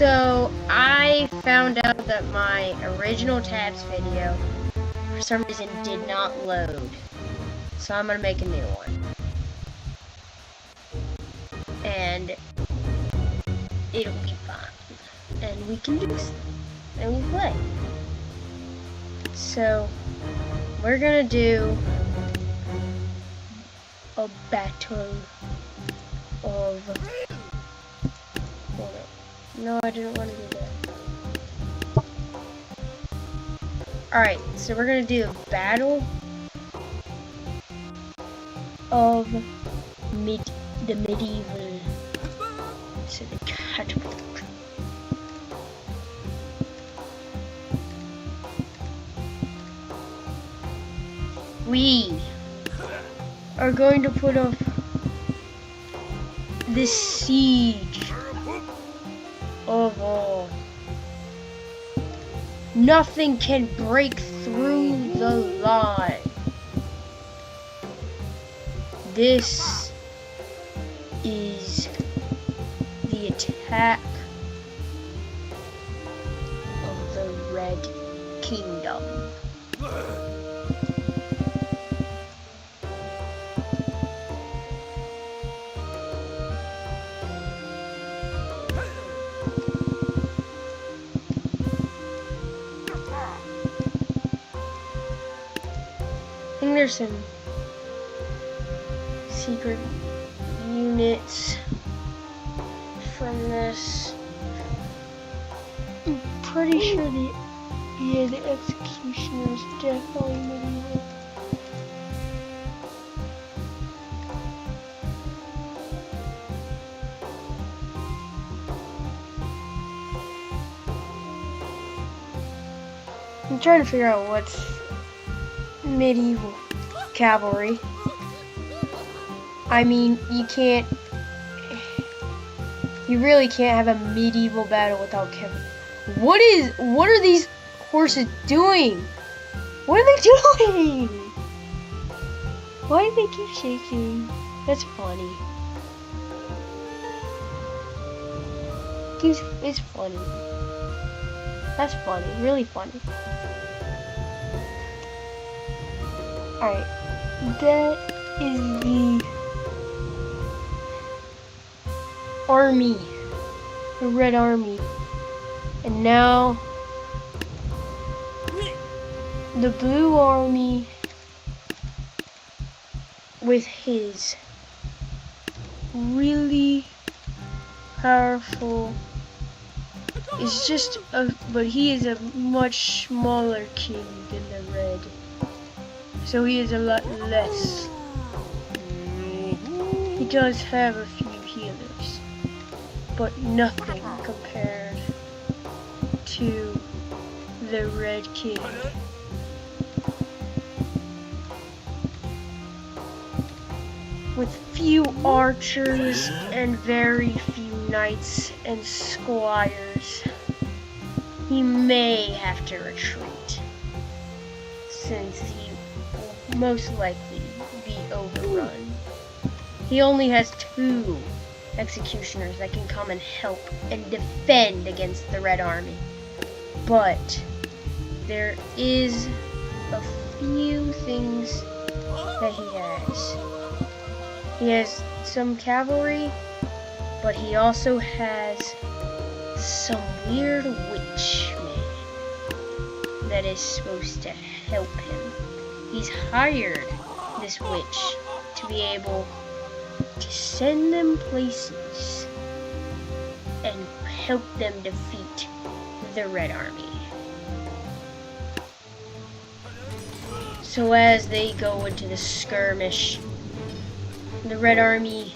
So I found out that my original tabs video for some reason did not load. So I'm gonna make a new one. And it'll be fine. And we can do this. And we play. So we're gonna do a battle of... No, I didn't want to do that. Alright, so we're gonna do a battle of the medieval to the catapult. We are going to put up the siege of all. Nothing can break through the line. This is the attack of the Red Kingdom. I think there's some secret units from this. I'm pretty sure the executioner is definitely medieval. I'm trying to figure out what's medieval cavalry. I mean, you really can't have a medieval battle without cavalry. What are these horses doing? What are they doing? Why do they keep shaking? That's funny. It's funny. That's funny, really funny. Alright, that is the army, the Red Army. And now the Blue Army with his really powerful but he is a much smaller king than the Red. So he is a lot less. He does have a few healers, but nothing compared to the Red King. With few archers and very few knights and squires, he may have to retreat, since he will most likely be overrun. He only has 2 executioners that can come and help and defend against the Red Army. But there is a few things that he has. He has some cavalry, but he also has some weird witch man that is supposed to help him. He's hired this witch to be able to send them places and help them defeat the Red Army. So as they go into the skirmish, the Red Army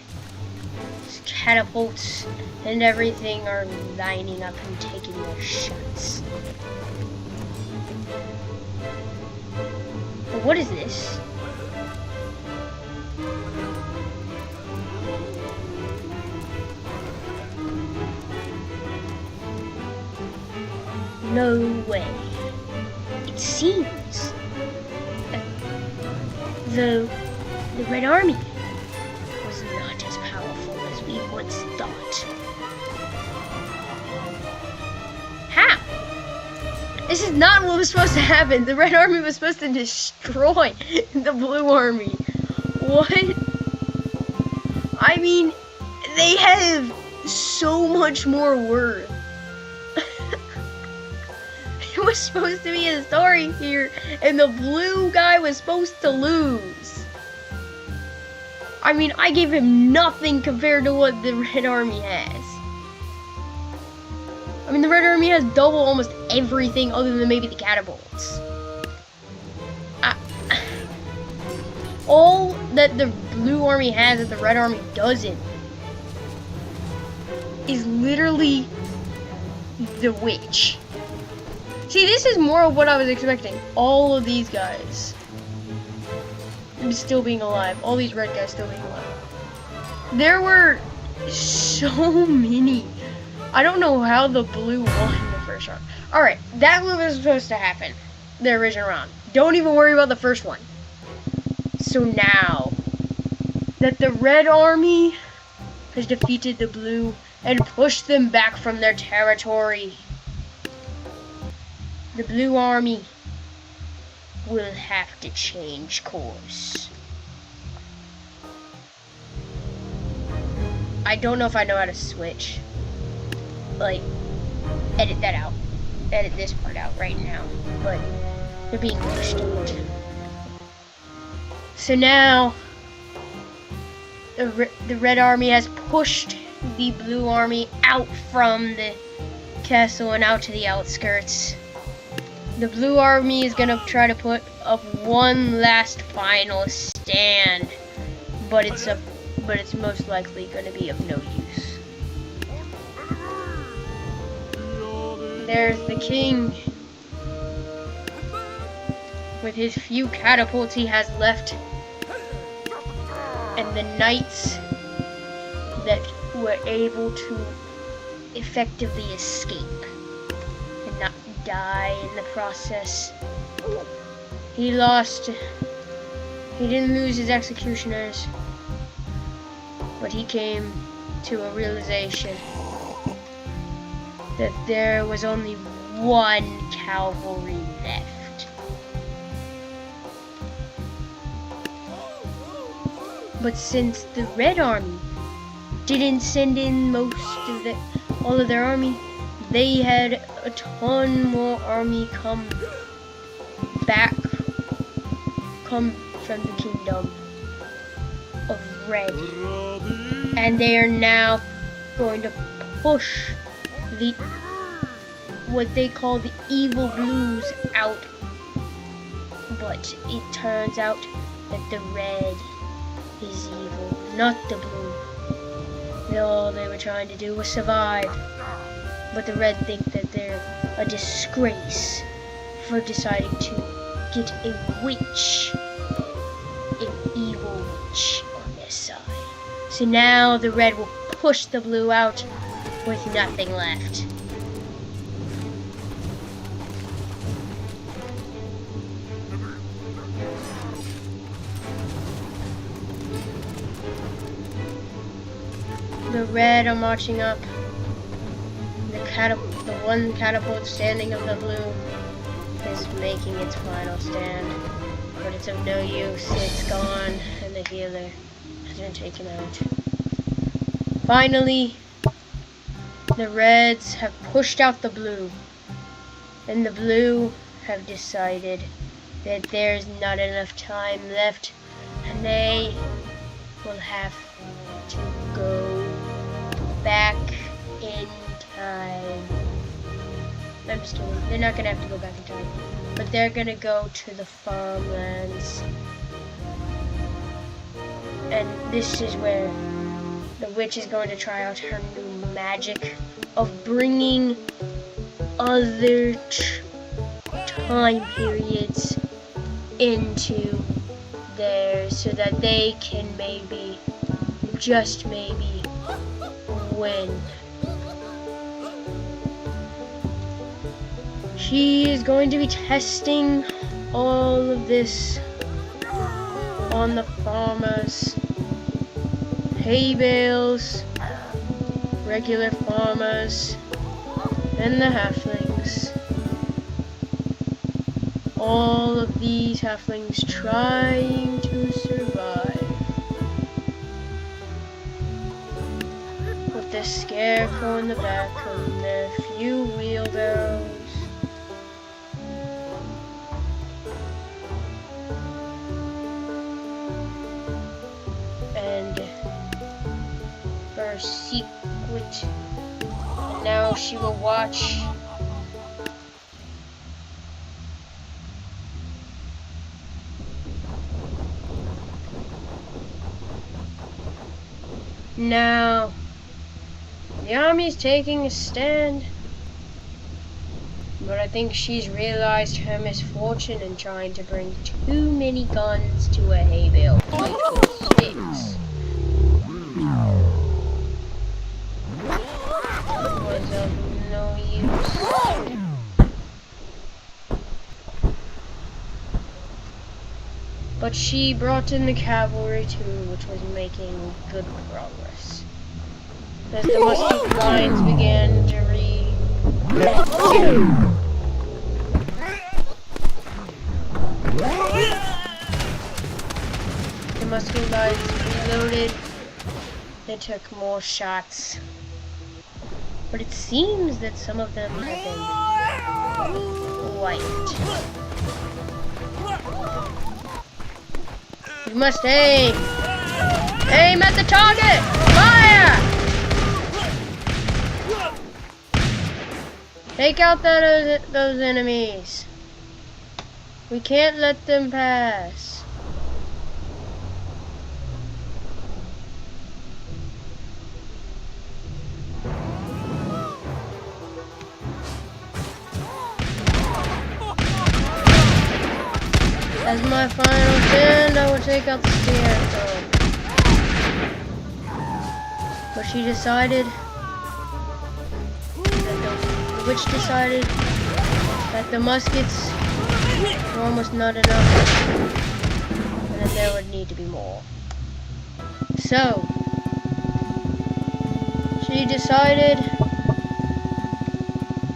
catapults and everything are lining up and taking their shots. But what is this? No way. It seems that the Red Army was not as powerful as we once thought. This is not what was supposed to happen. The Red Army was supposed to destroy the Blue Army. What? I mean, they have so much more worth. It was supposed to be a story here, and the blue guy was supposed to lose. I mean, I gave him nothing compared to what the Red Army has. I mean, the Red Army has double almost everything other than maybe the catapults. All that the Blue Army has that the Red Army doesn't is literally the witch. See, this is more of what I was expecting. All of these guys still being alive. All these red guys still being alive. There were so many. I don't know how the blue won the first round. Alright, that was supposed to happen. The original round. Don't even worry about the first one. So now that the Red Army has defeated the blue and pushed them back from their territory, the Blue Army will have to change course. I don't know if I know how to switch. Like, edit that out. Edit this part out right now. But they're being pushed out. So now, the Red Army has pushed the Blue Army out from the castle and out to the outskirts. The Blue Army is gonna try to put up one last final stand, but it's most likely gonna be of no use. There's the king with his few catapults he has left, and the knights that were able to effectively escape and not die in the process. He didn't lose his executioners, but he came to a realization that there was only one cavalry left. But since the Red Army didn't send in all of their army, they had a ton more army come from the kingdom of Red, and they are now going to push what they call the evil blues out. But it turns out that the red is evil, not the blue. All they were trying to do was survive. But the red think that they're a disgrace for deciding to get a witch, an evil witch on their side. So now the red will push the blue out with nothing left. The red are marching up. The one catapult standing of the blue is making its final stand, but it's of no use. It's gone, and the healer has been taken out. Finally, the reds have pushed out the blue, and the blue have decided that there's not enough time left, and they will have to go back in time. I'm just kidding. They're not gonna have to go back in time, but they're gonna go to the farmlands. And this is where the witch is going to try out her new magic of bringing other time periods into there so that they can maybe, just maybe, win. She is going to be testing all of this on the farmers, hay bales, regular farmers, and the halflings. all of these halflings trying to survive. With the scarecrow in the back and their few wheelbarrows. And her secret. And now she will watch. Now, the army's taking a stand, but I think she's realized her misfortune in trying to bring too many guns to a hay bale to make good sticks. It was of no use. But she brought in the cavalry too, which was making good progress. As the musket lines began to the musket lines reloaded. They took more shots. But it seems that some of them have been wiped. You must aim! Aim at the target! Fire! Take out those enemies. We can't let them pass. As my final stand, I will take out the scarecrow. But she decided, the witch decided that the muskets were almost not enough, and that there would need to be more. So, she decided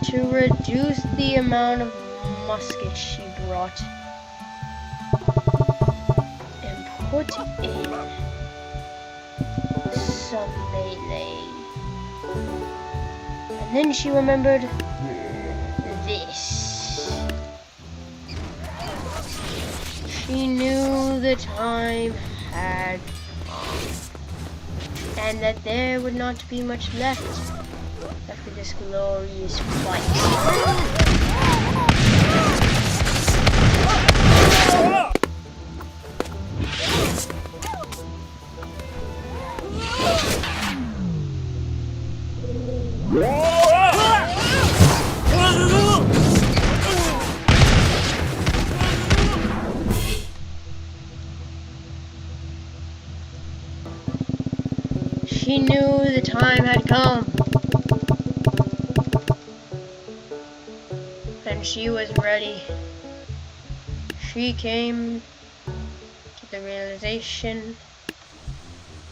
to reduce the amount of muskets she brought put in some melee. And then she remembered this. She knew the time had come, and that there would not be much left after this glorious fight. She knew the time had come, and she was ready. She came to the realization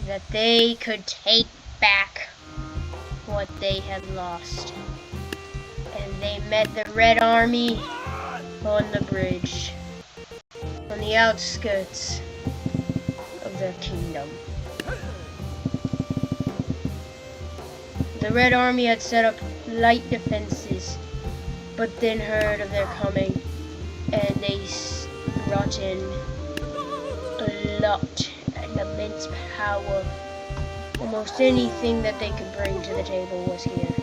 that they could take back what they had lost. And they met the Red Army on the bridge, on the outskirts of their kingdom. The Red Army had set up light defenses, but then heard of their coming, and they brought in a lot and immense power. Almost anything that they could bring to the table was here.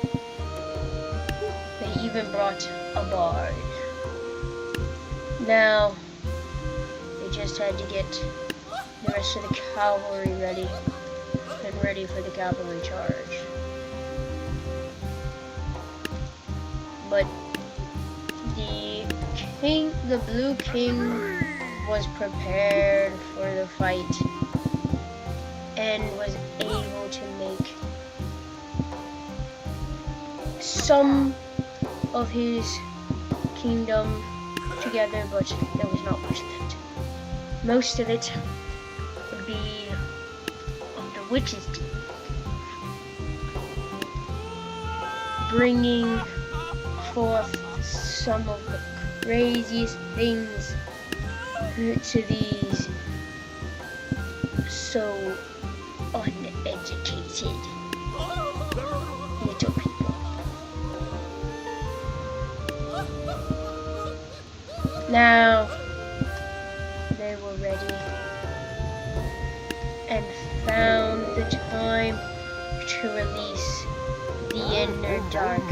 They even brought a bard. Now, they just had to get the rest of the cavalry ready, and ready for the cavalry charge. But the Blue King was prepared for the fight and was able to make some of his kingdom together, but there was not much left. Most of it would be on the witch's team, bringing forth some of the craziest things to these so uneducated little people. Now they were ready and found the time to release the inner dark.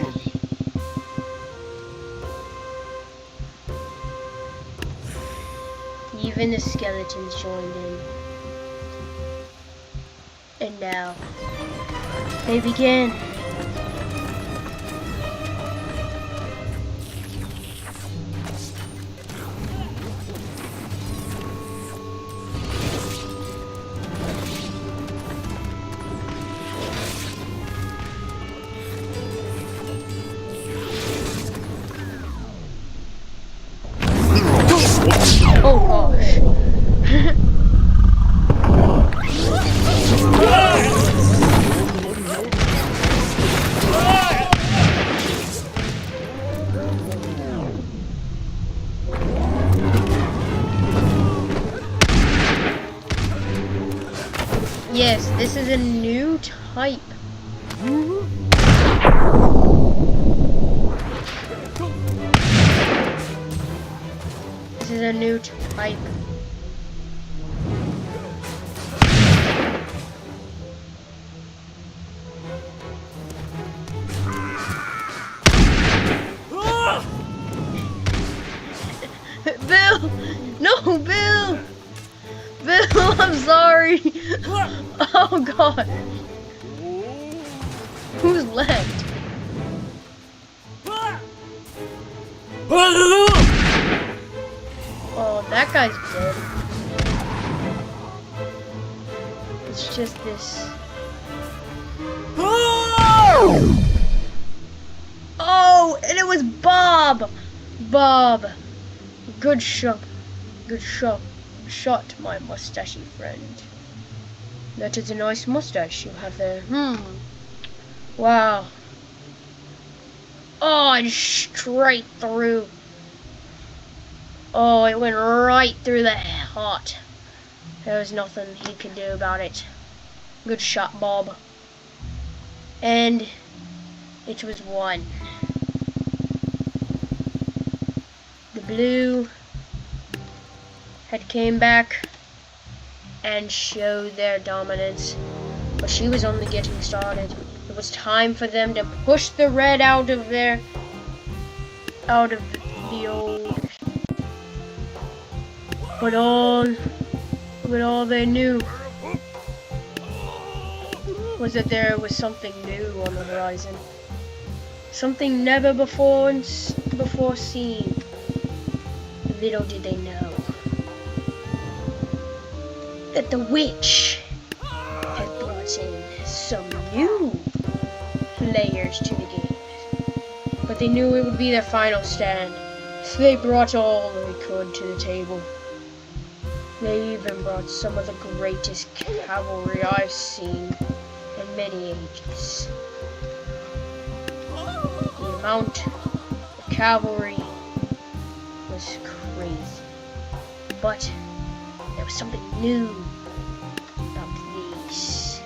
Even the skeletons joined in. And now they begin. Oh gosh. Yes, this is a new type. This is a new type. Bill! No, Bill! Bill, I'm sorry. Oh God. Who's left? Oh, that guy's dead. It's just this. Oh, and it was Bob. Bob. Good shot. Good shot. Shot, my mustachy friend. That is a nice mustache you have there. Wow. Oh, and straight through. Oh, it went right through the heart. There was nothing he could do about it. Good shot, Bob. And it was won. The blue had came back and showed their dominance, but she was only getting started. It was time for them to push the red out of the old. But all they knew was that there was something new on the horizon, something never before seen. Little did they know that the witch had brought in some new players to the game. But they knew it would be their final stand, so they brought all they could to the table. They even brought some of the greatest cavalry I've seen in many ages. The amount of cavalry was crazy, but there was something new about these.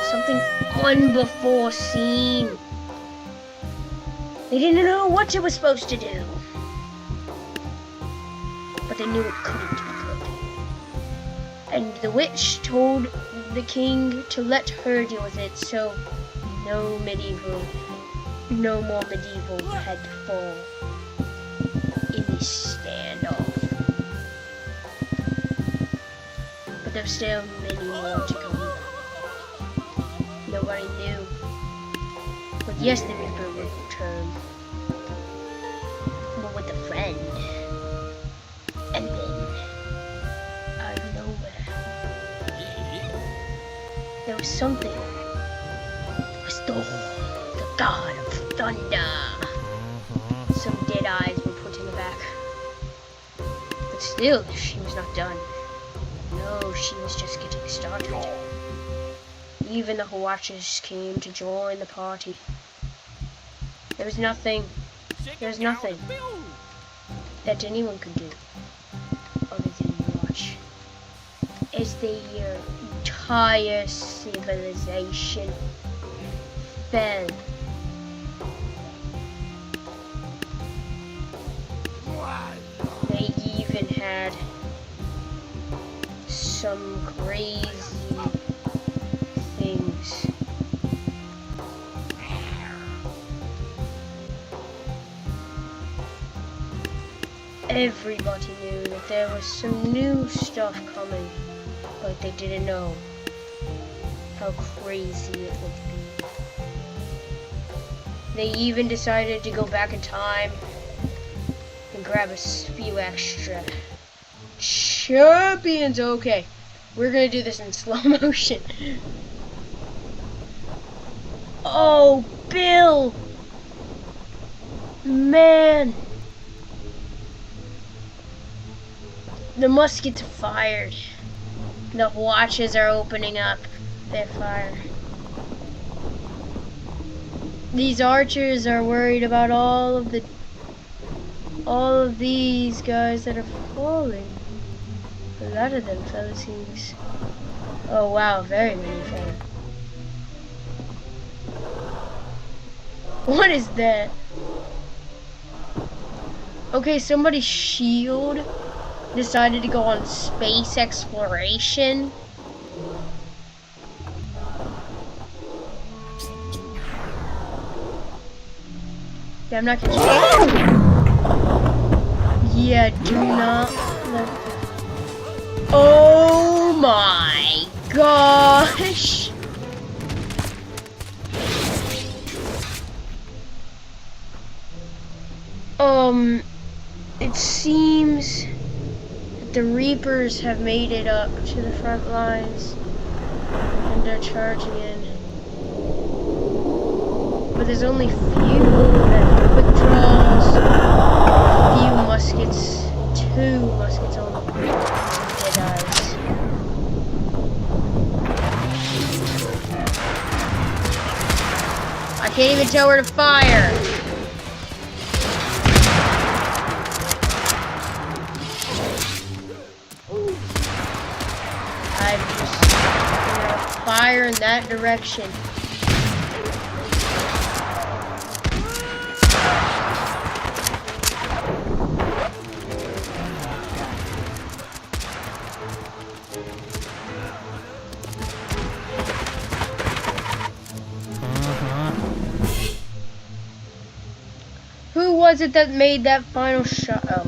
Something unbefore seen. They didn't know what it was supposed to do, but they knew it couldn't be good. And the witch told the king to let her deal with it, so no more medieval had to fall in this standoff. But there's still many more to come. Nobody knew. But yes, the Reaper would return. But with a friend. And then, out of nowhere, there was something. It was Thor, the god of thunder. Some dead eyes were put in the back. But still, she was not done. No, she was just getting started. Even the Hwachas came to join the party. There was nothing. that anyone could do other than watch as their entire civilization fell. They even had some crazy things. Everybody knew that there was some new stuff coming, but they didn't know how crazy it would be. They even decided to go back in time and grab a few extra champions. Okay, we're gonna do this in slow motion. Oh, Bill! Man! The muskets fired. The watches are opening up their fire. These archers are worried about all of these guys that are falling. A lot of them fell, it seems. Oh wow, very many fell. What is that? Okay, somebody's shield decided to go on space exploration. Yeah, I'm not gonna check. Yeah, do not let. Oh my gosh! It seems that the Reapers have made it up to the front lines and they're charging in. But there's only few that have quick draws, few muskets, 2 muskets only, dead eyes. I can't even tell where to fire. I'm just gonna fire in that direction. Who was it that made that final shot? Oh,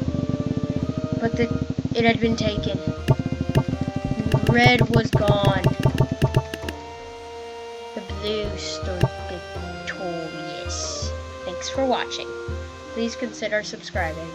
but it had been taken. Red was gone. The blue stood victorious. Thanks for watching. Please consider subscribing.